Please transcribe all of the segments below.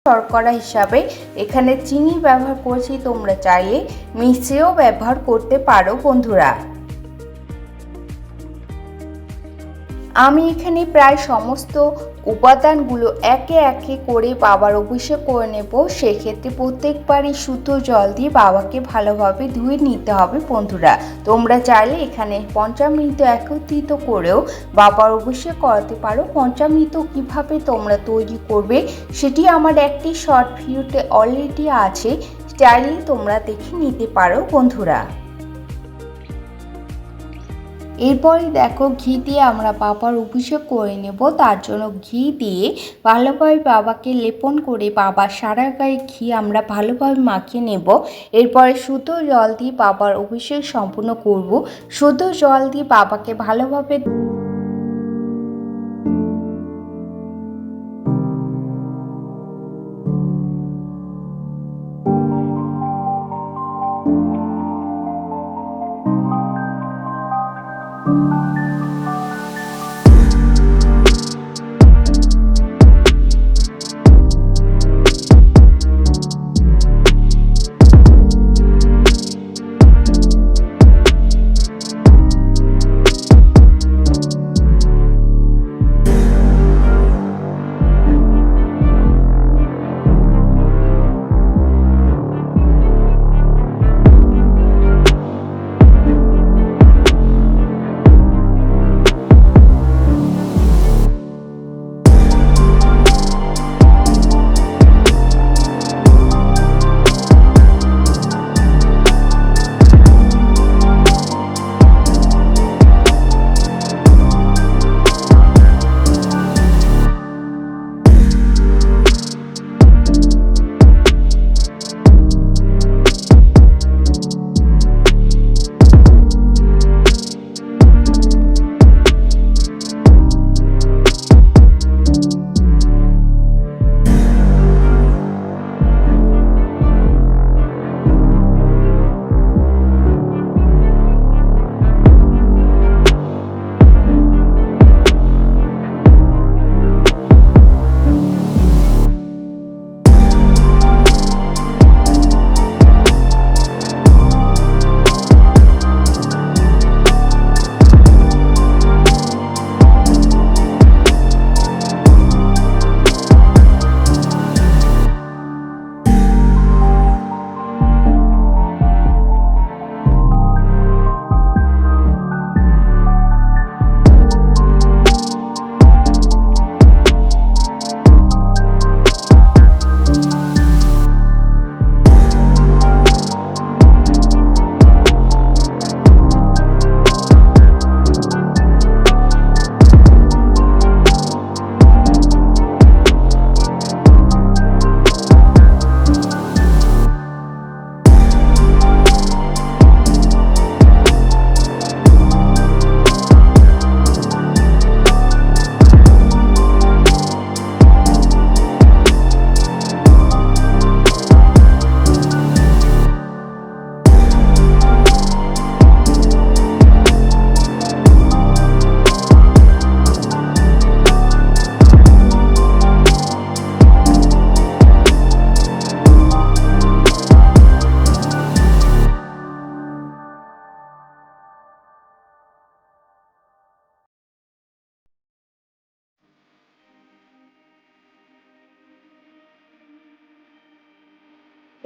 শর্করা হিসাবে এখানে চিনি ব্যবহার করেছি, তোমরা চাইলে মিশ্রিও ব্যবহার করতে পারো বন্ধুরা। আমি এখানে প্রায় সমস্ত উপাদানগুলো একে একে করে বাবার অভিষেক করে নেব। সেক্ষেত্রে প্রত্যেকবারই শুদ্ধ জল দিয়ে বাবাকে ভালোভাবে ধুয়ে নিতে হবে বন্ধুরা। তোমরা চাইলে এখানে পঞ্চামৃত একত্রিত করেও বাবার অভিষেক করাতে পারো। পঞ্চামৃত কিভাবে তোমরা তৈরি করবে সেটি আমার একটি শর্ট ভিডিওতে অলরেডি আছে, চাইলে তোমরা দেখে নিতে পারো বন্ধুরা। এরপরে দেখো ঘি দিয়ে আমরা বাবার অভিষেক করে নেব। তার জন্য ঘি দিয়ে ভালোভাবে বাবাকে লেপন করে বাবার সারা গায়ে ঘি আমরা ভালোভাবে মাখিয়ে নেব। এরপরে শুদ্ধ জল দিয়ে বাবার অভিষেক সম্পূর্ণ করব। শুদ্ধ জল দিয়ে বাবাকে ভালোভাবে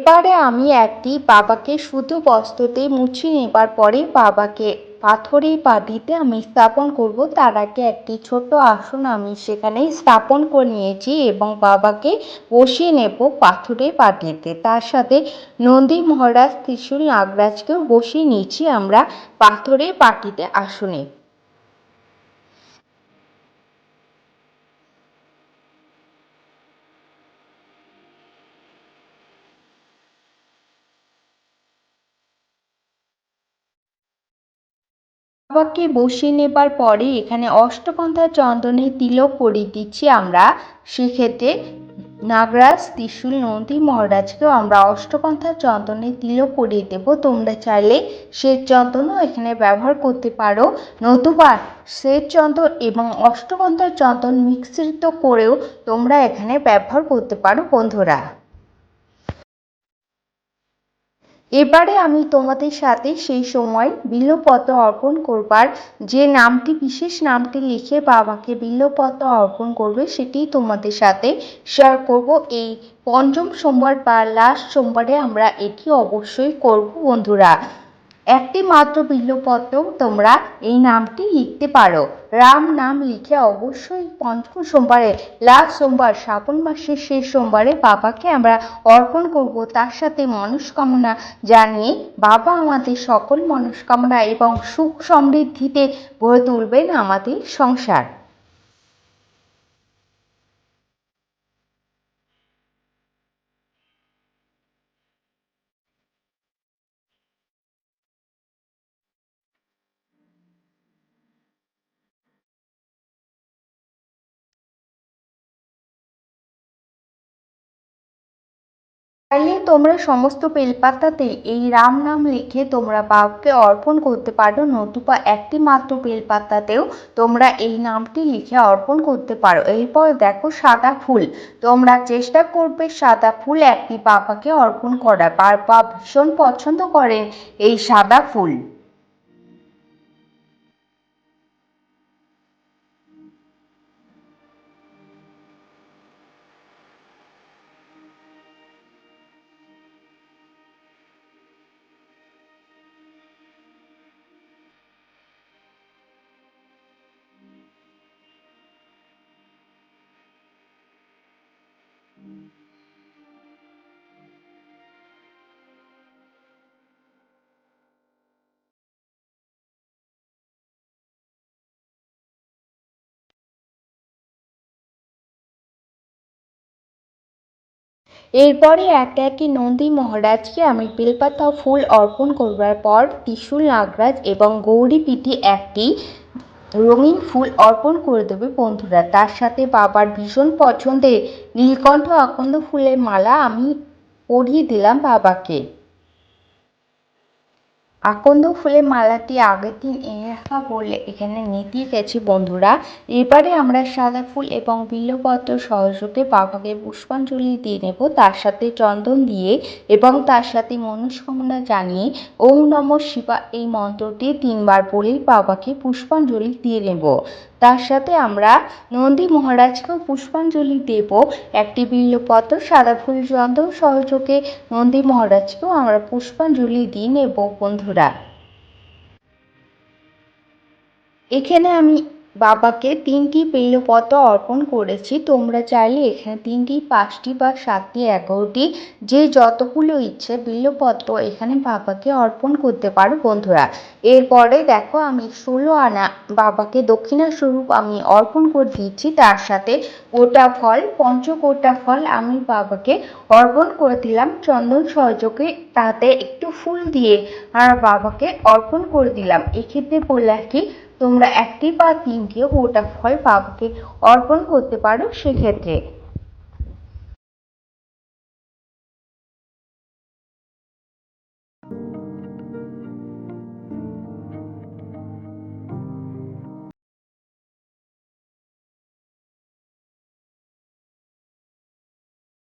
এবারে আমি একটি বাবাকে শুধু বস্ত্রতে মুছিয়ে নেবার পরে বাবাকে পাথরের বাটিতে আমি স্থাপন করব। তার আগে একটি ছোট আসন আমি সেখানে স্থাপন করে নিয়েছি এবং বাবাকে বসিয়ে নেব পাথরের বাটিতে। তার সাথে নন্দী মহারাজ ত্রিশূল নাগরাজকেও বসিয়ে নিয়েছি আমরা পাথরের বাটিতে আসনে। বাবাকে বসিয়ে নেবার পরে এখানে অষ্টগন্ধা চন্দনের তিলক পরিয়ে দিচ্ছি আমরা। সেক্ষেত্রে নাগরাজ ত্রিশূল নন্দী মহারাজকেও আমরা অষ্টগন্ধা চন্দনের তিলক পরিয়ে দেব। তোমরা চাইলে শ্বেত চন্দনও এখানে ব্যবহার করতে পারো, নতুবা শ্বেত চন্দন এবং অষ্টগন্ধা চন্দন মিশ্রিত করেও তোমরা এখানে ব্যবহার করতে পারো বন্ধুরা। এবারে আমি তোমাদের সাথে সেই সময় বিল্বপত্র অর্পণ করবার যে নামটি, বিশেষ নামটি লিখে বাবাকে বিল্বপত্র অর্পণ করবে সেটি তোমাদের সাথে শেয়ার করব। এই পঞ্চম সোমবার বা লাস্ট সোমবারে আমরা এটি অবশ্যই করব বন্ধুরা। একটি মাত্র বিল্বপত্র তোমরা এই নামটি লিখতে পারো। রাম নাম লিখে অবশ্যই পঞ্চম সোমবারে লাস্ট সোমবার শ্রাবণ মাসের শেষ সোমবারে বাবাকে আমরা অর্পণ করব। তার সাথে মনস্কামনা জানিয়ে বাবা আমাদের সকল মনস্কামনা এবং সুখ সমৃদ্ধিতে ভরে তুলবেন আমাদের সংসার। চাইলে তোমরা সমস্ত বেলপাতাতে এই রাম নাম লিখে তোমরা বাবাকে অর্পণ করতে পারো, নতুবা একটি মাত্র বেলপাতাতেও তোমরা এই নামটি লিখে অর্পণ করতে পারো। এরপর দেখো সাদা ফুল, তোমরা চেষ্টা করবে সাদা ফুল একটি বাবাকে অর্পণ করা। বাবা ভীষণ পছন্দ করেন এই সাদা ফুল। এরপরে একে একে নন্দী মহারাজকে আমি বেলপাতা ফুল অর্পণ করবার পর ত্রিশূল নাগরাজ এবং গৌরীপীঠে একটি রঙিন ফুল অর্পণ করে দেবে বন্ধুরা। তার সাথে বাবার ভীষণ পছন্দের নীলকণ্ঠ আকন্দ ফুলের মালা আমি পরিয়ে দিলাম বাবাকে। আকন্দ ফুলের মালাটি আগের দিন এনে রাখা বলে এখানে নিতে গেছি বন্ধুরা। এবারে আমরা সাদা ফুল এবং বিল্বপত্র সহযোগে বাবাকে পুষ্পাঞ্জলি দিয়ে নেব, তার সাথে চন্দন দিয়ে এবং তার সাথে মনস্কামনা জানিয়ে ওম নমঃ শিবা এই মন্ত্রটি 3 বার বলেই বাবাকে পুষ্পাঞ্জলি দিয়ে নেব। তার সাথে আমরা নন্দী মহারাজকেও পুষ্পাঞ্জলি দেব। একটি বিল্বপত্র, সাদা ফুল, চন্দন সহযোগে নন্দী মহারাজকেও আমরা পুষ্পাঞ্জলি দিয়ে নেব বন্ধুরা। এখানে আমি বাবাকে 3টি বেলপত্র অর্পণ করেছি। তোমরা চাইলে এখানে 3টি, 5টি বা 7টি, 11টি যে যতগুলো ইচ্ছে বেলপত্র এখানে বাবাকে অর্পণ করতে পারো বন্ধুরা। এরপরে দেখো আমি 16 আনা বাবাকে দক্ষিণা স্বরূপ আমি অর্পণ করে দিয়েছি। তার সাথে গোটা ফল, পঞ্চগোটা ফল আমি বাবাকে অর্পণ করে দিলাম চন্দন সহযোগে, তাতে একটু ফুল দিয়ে আর বাবাকে অর্পণ করে দিলাম। এক্ষেত্রে বললে কি তোমরা 1টি বা 3টিও গোটা ফল বাবাকে অর্পণ করতে পারো সেক্ষেত্রে।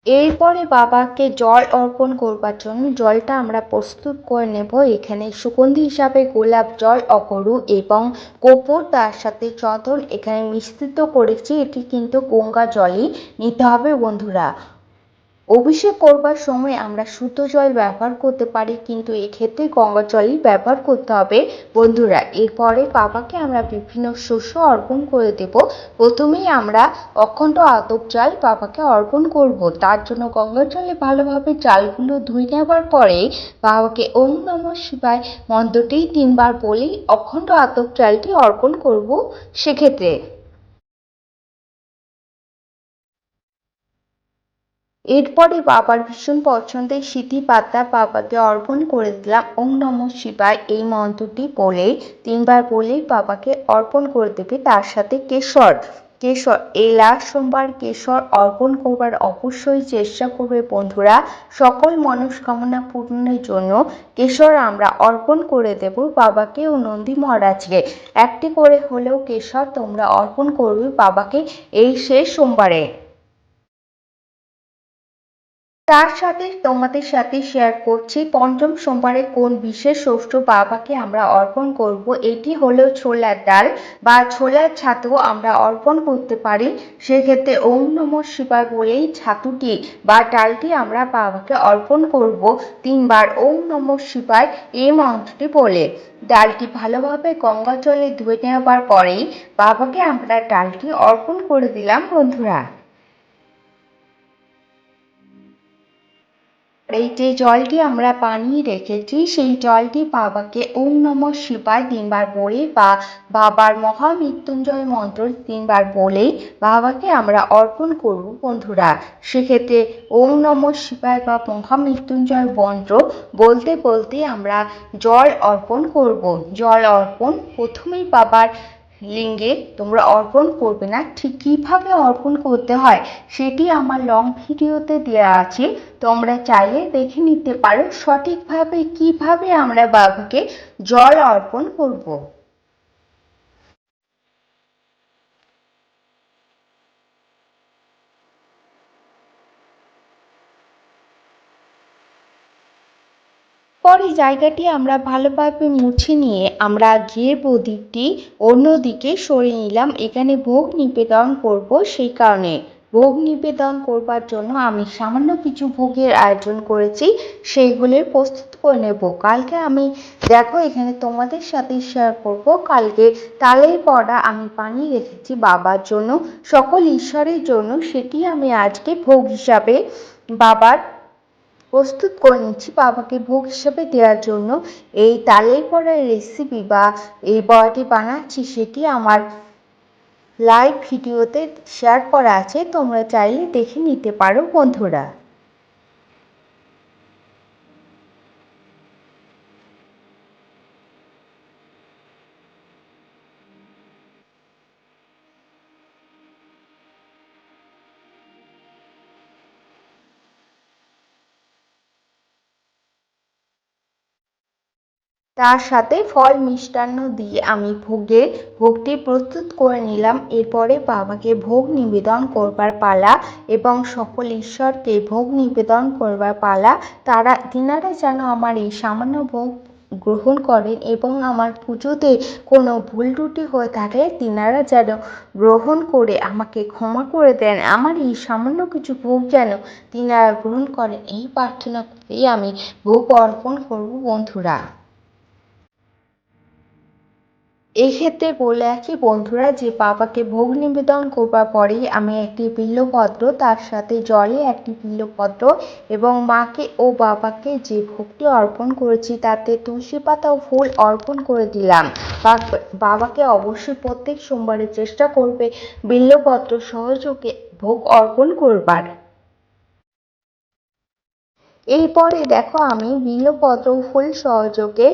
এরপরে বাবাকে জল অর্পণ করবার জন্য জলটা আমরা প্রস্তুত করে নেব। এখানে সুগন্ধি হিসাবে গোলাপ জল, অগরু এবং কর্পূর, তার সাথে চন্দন এখানে মিশ্রিত করেছি। এটি কিন্তু গঙ্গা জলই নিতে হবে বন্ধুরা। অভিষেক করবার সময় আমরা শুদ্ধ জল ব্যবহার করতে পারি, কিন্তু এক্ষেত্রে গঙ্গা জলই ব্যবহার করতে হবে বন্ধুরা। এরপরে বাবাকে আমরা বিভিন্ন শস্য অর্পণ করে দেব। প্রথমেই আমরা অখণ্ড আতপ চাল বাবাকে অর্পণ করব। তার জন্য গঙ্গা জলে ভালোভাবে চালগুলো ধুয়ে নেওয়ার পরে বাবাকে ওম নমঃ শিবায় মন্ত্রটি 3 বার বলেই অখণ্ড আতপ চালটি অর্পণ করব। সেক্ষেত্রে এরপরে বাবার ভীষণ পছন্দের সিদ্ধি পাতা বাবাকে অর্পণ করে দিলাম। ওম নমঃ শিবায় এই মন্ত্রটি বলে 3 বার বলেই বাবাকে অর্পণ করে দেবে। তার সাথে কেশর কেশর এই লাস্ট সোমবার কেশর অর্পণ করবার অবশ্যই চেষ্টা করবে বন্ধুরা। সকল মনস্কামনা পূরণের জন্য কেশর আমরা অর্পণ করে দেব বাবাকে ও নন্দী মহারাজকে। একটি করে হলেও কেশর তোমরা অর্পণ করবে বাবাকে এই শেষ সোমবারে। তার সাথে তোমাদের সাথে শেয়ার করছি পঞ্চম সোমবারে কোন বিশেষ শস্য বাবাকে আমরা অর্পণ করব। এটি হলো ছোলার ডাল বা ছোলার ছাতু আমরা অর্পণ করতে পারি। সেক্ষেত্রে ওম নমঃ শিবায় বলেই ছাতুটি বা ডালটি আমরা বাবাকে অর্পণ করব 3 বার ওম নমঃ শিবায় এই মন্ত্রটি বলে। ডালটি ভালোভাবে গঙ্গা জলে ধুয়ে নেওয়ার পরেই বাবাকে আমরা ডালটি অর্পণ করে দিলাম বন্ধুরা। এই যে জলটি আমরা বানিয়ে রেখেছি সেই জলটি বাবাকে ওম নমঃ শিবায় 3 বার বলে বা বাবার মহামৃত্যুঞ্জয় মন্ত্র 3 বার বলেই বাবাকে আমরা অর্পণ করব বন্ধুরা। সেক্ষেত্রে ওম নমঃ শিবায় বা মহামৃত্যুঞ্জয় মন্ত্র বলতে বলতে আমরা জল অর্পণ করব। জল অর্পণ প্রথমেই বাবার লিঙ্গে তোমরা অর্পণ করবে না। ঠিক কিভাবে অর্পণ করতে হয় সেটি আমার লং ভিডিওতে দেওয়া আছে, তোমরা চাইলে দেখে নিতে পারো সঠিকভাবে কিভাবে আমরা বাবাকে জল অর্পণ করব। পরে জায়গাটি আমরা ভালোভাবে মুছে নিয়ে আমরা ঘিয়ের প্রদীপটি অন্যদিকে সরিয়ে নিলাম। এখানে ভোগ নিবেদন করব, সেই কারণে ভোগ নিবেদন করবার জন্য আমি সামান্য কিছু ভোগের আয়োজন করেছি, সেইগুলির প্রস্তুত করে নেব। কালকে আমি দেখো এখানে তোমাদের সাথে শেয়ার করব কালকে তালের বড়া আমি বানিয়ে রেখেছি বাবার জন্য, সকল ঈশ্বরের জন্য। সেটি আমি আজকে ভোগ হিসাবে বাবার প্রস্তুত করে নিচ্ছি বাবাকে ভোগ হিসেবে দেওয়ার জন্য। এই তালের বড়ার রেসিপি বা এই বড়াটি বানাচ্ছি সেটি আমার লাইভ ভিডিওতে শেয়ার করা আছে, তোমরা চাইলে দেখে নিতে পারো বন্ধুরা। তার সাথে ফল মিষ্টান্ন দিয়ে আমি ভোগটি প্রস্তুত করে নিলাম। এরপরে বাবাকে ভোগ নিবেদন করবার পালা এবং সকল ঈশ্বরকে ভোগ নিবেদন করবার পালা। তিনারা যেন আমার এই সামান্য ভোগ গ্রহণ করেন এবং আমার পুজোতে কোনো ভুল ত্রুটি হয়ে থাকে তিনারা যেন গ্রহণ করে আমাকে ক্ষমা করে দেন। আমার এই সামান্য কিছু ভোগ যেন তিনারা গ্রহণ করেন, এই প্রার্থনা করেই আমি ভোগ অর্পণ করব বন্ধুরা। এই ক্ষেত্রে বলে রাখি বন্ধুরা যে বাবাকে ভোগ নিবেদন করবার পরেই আমি একটি বিল্বপত্র, তার সাথে জলে একটি বিল্বপত্র এবং মাকে ও বাবাকে যে ভোগটি অর্পণ করেছি তাতে তুলসী পাতা ও ফুল অর্পণ করে দিলাম। বাবাকে অবশ্যই প্রত্যেক সোমবারে চেষ্টা করবে বিল্বপত্র সহযোগে ভোগ অর্পণ করবার। এরপরে দেখো আমি বিল্বপত্র ফুল সহযোগে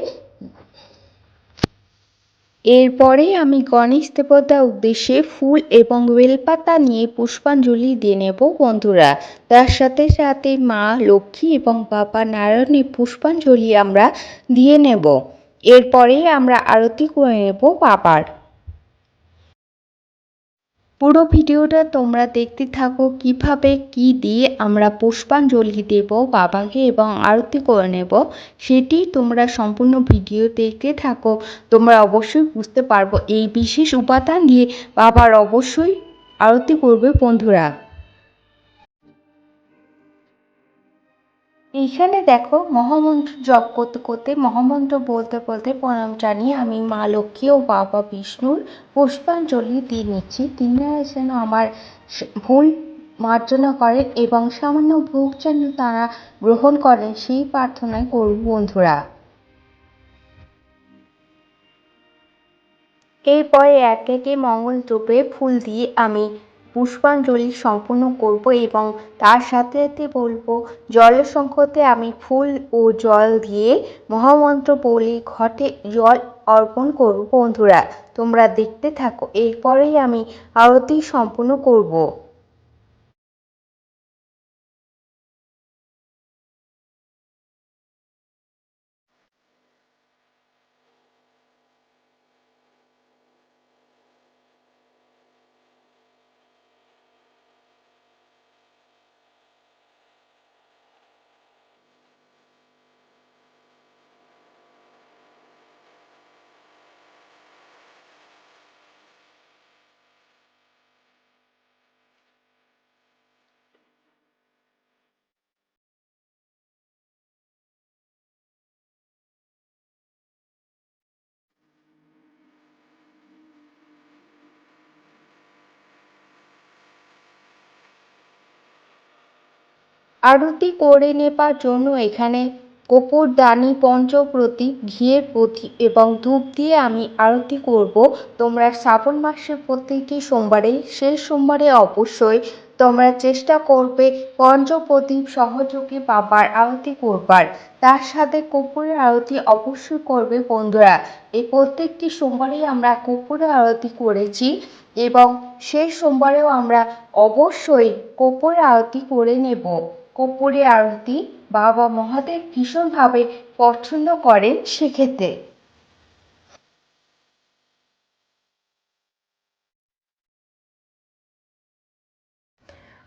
এরপরে আমি গণেশ দেবতার উদ্দেশ্যে ফুল এবং বেলপাতা নিয়ে পুষ্পাঞ্জলি দিয়ে নেব বন্ধুরা। তার সাথে সাথে মা লক্ষ্মী এবং বাবা নারায়ণের পুষ্পাঞ্জলি আমরা দিয়ে নেব। এরপরে আমরা আরতি করে নেব বাবার। পুরো ভিডিওটা তোমরা দেখতে থাকো কিভাবে কি দিয়ে আমরা পুষ্পাঞ্জলি দেব বাবাকে এবং আরতি করে নেব, সেটি তোমরা সম্পূর্ণ ভিডিও দেখতে থাকো। তোমরা অবশ্যই বুঝতে পারবো এই বিশেষ উপাদান দিয়ে বাবার অবশ্যই আরতি করবে বন্ধুরা। এইখানে দেখো মহামন্ত্র জপ করতে করতে মহামন্ত্র বলতে বলতে প্রণাম জানিয়ে আমি মা লক্ষ্মী ও বাবা বিষ্ণুর পুষ্পাঞ্জলি দিয়ে নিচ্ছি। তিনারা যেন আমার ভুল মার্জনা করেন এবং সামান্য ভোগ যেন তারা গ্রহণ করেন সেই প্রার্থনাই করব বন্ধুরা। এরপরে এক একে মঙ্গল দ্রব্যে ফুল দিয়ে আমি পুষ্পাঞ্জলি সম্পূর্ণ করব এবং তার সাথে সাথে বলবো জলের সংকটে আমি ফুল ও জল দিয়ে মহামন্ত্র বলে ঘটে জল অর্পণ করব বন্ধুরা। তোমরা দেখতে থাকো, এরপরেই আমি আরতি সম্পূর্ণ করব। আরতি করে নেবার জন্য এখানে কপুর দানি পঞ্চপ্রদীপ ঘিয়ের প্রদীপ এবং ধূপ দিয়ে আমি আরতি করব। তোমরা শ্রাবণ মাসের প্রত্যেকটি সোমবারে শেষ সোমবারে অবশ্যই তোমরা চেষ্টা করবে পঞ্চপ্রদীপ সহযোগে বাবার আরতি করবার, তার সাথে কর্পূরের আরতি অবশ্যই করবে বন্ধুরা। এই প্রত্যেকটি সোমবারেই আমরা কর্পূরের আরতি করেছি এবং শেষ সোমবারেও আমরা অবশ্যই কর্পূরের আরতি করে নেব। কর্পূরের আরতি বাবা মহাদেব ভীষণভাবে পছন্দ করেন সেক্ষেত্রে।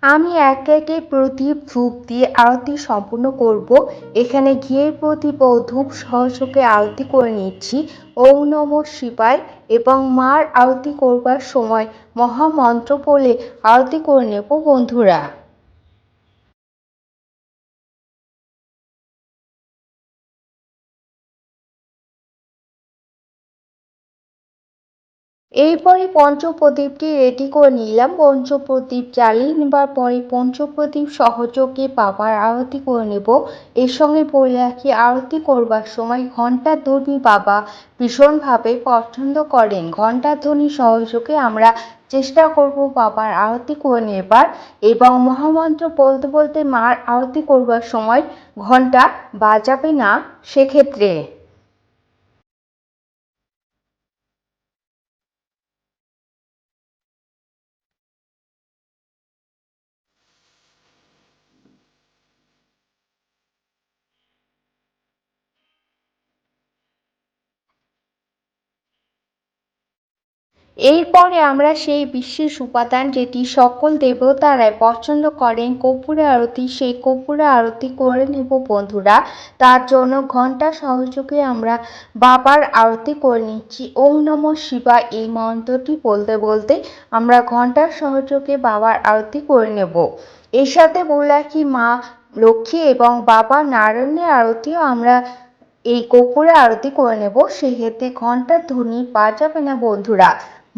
আমি একে একে প্রদীপ ধূপ দিয়ে আরতি সম্পূর্ণ করব। এখানে ঘিয়ের প্রদীপ ও ধূপ সহযোগে আরতি করে নিচ্ছি ওম নমঃ শিবায় এবং মার আরতি করবার সময় মহামন্ত্র বলে আরতি করে নেব বন্ধুরা। এরপরে পঞ্চপ্রদীপটি রেডি করে নিলাম। পঞ্চপ্রদীপ জ্বালিয়ে নেবার পরে পঞ্চপ্রদীপ সহযোগে বাবার আরতি করে নেব। এর সঙ্গে বলে রাখি আরতি করবার সময় ঘণ্টার ধ্বনি বাবা ভীষণভাবে পছন্দ করেন। ঘণ্টার ধ্বনি সহযোগে আমরা চেষ্টা করব বাবার আরতি করে নেবার এবং মহামন্ত্র বলতে বলতে মার আরতি করবার সময় ঘণ্টা বাজাবে না সেক্ষেত্রে। এরপরে আমরা সেই বিশেষ উপাদান যেটি সকল দেবতারাই পছন্দ করেন কর্পূরের আরতি, সেই কর্পূরের আরতি করে নেব বন্ধুরা। তার জন্য ঘণ্টা সহযোগে আমরা বাবার আরতি করে নিচ্ছি। ওম নমঃ শিবায় এই মন্ত্রটি বলতে বলতে আমরা ঘণ্টার সহযোগে বাবার আরতি করে নেব। এর সাথে বলে রাখি মা লক্ষ্মী এবং বাবা নারায়ণের আরতিও আমরা এই কর্পূরের আরতি করে নেব, সেক্ষেত্রে ঘণ্টার ধ্বনি বাজাবে না বন্ধুরা।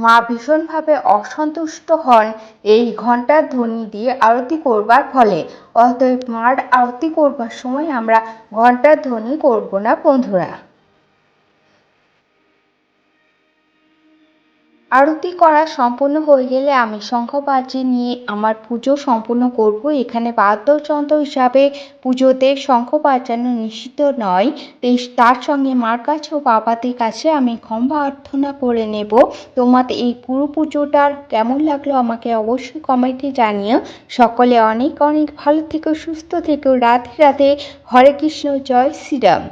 মা ভীষণভাবে অসন্তুষ্ট হন এই ঘণ্টার ধ্বনি দিয়ে আরতি করবার ফলে, অতএব মার আরতি করবার সময় আমরা ঘণ্টার ধ্বনি করব না বন্ধুরা। আরতি করা সম্পূর্ণ হয়ে গেলে আমি শঙ্খ বাজি নিয়ে আমার পুজো সম্পূর্ণ করব। এখানে বাদ্যযন্ত্র হিসাবে পুজোতে শঙ্খ বাজানো নিষিদ্ধ নয়, তার সঙ্গে মার কাছে ও বাবাদের কাছে আমি ক্ষমা প্রার্থনা করে নেব। তোমাদের এই পুরো পুজোটার কেমন লাগলো আমাকে অবশ্যই কমেন্টে জানিও। সকলে অনেক অনেক ভালো থেকো, সুস্থ থেকো, রাধে রাধে, হরে কৃষ্ণ, জয় শ্রীরাম।